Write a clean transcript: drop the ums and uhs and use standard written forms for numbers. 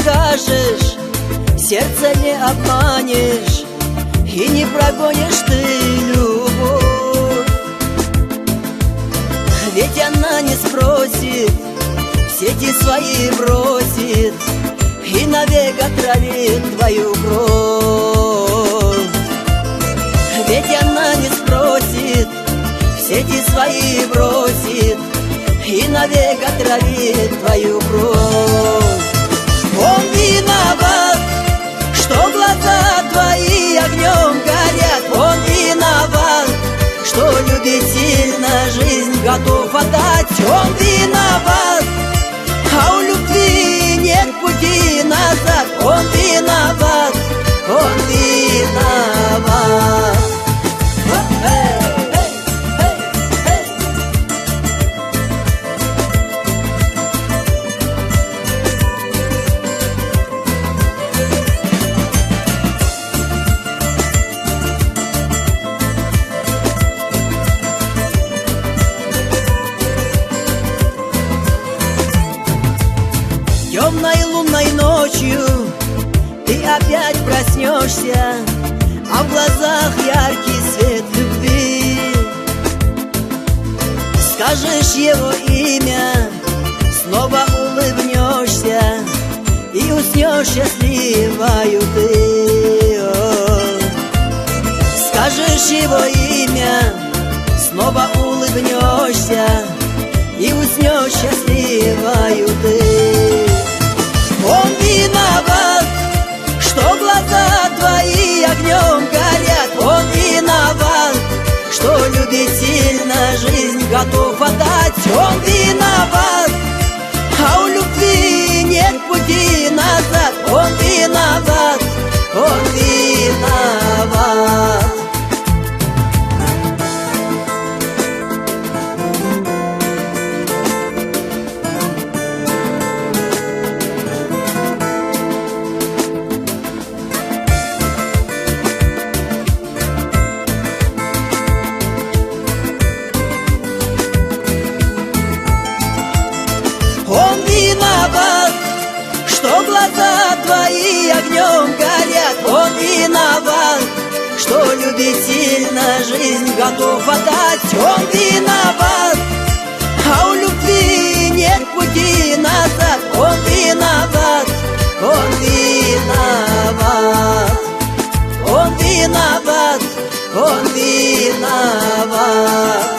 покажешь, сердце не обманешь и не прогонишь ты любовь. Ведь она не спросит, в сети свои бросит и навек отравит твою кровь. Ведь она не спросит, в сети свои бросит и навек отравит твою кровь. Он виноват, что глаза твои огнем горят. Он виноват, что любит сильно, жизнь готов отдать. Он виноват, а у любви нет пути назад. Он виноват, он виноват. Темной лунной ночью ты опять проснешься, а в глазах яркий свет любви. Скажешь его имя, снова улыбнешься и уснешь счастливою ты. Скажешь его имя, снова улыбнешься и уснешь счастливою ты. Он виноват, что глаза твои огнем горят. Он виноват, что любит сильно, жизнь готов отдать. Он виноват, а у любви нет пути назад. Он виноват, он виноват. Он виноват, что глаза твои огнем горят. Он виноват, что любит сильно, жизнь готов отдать. Он виноват, а у любви нет пути назад. Он виноват, он виноват. Он виноват, он виноват.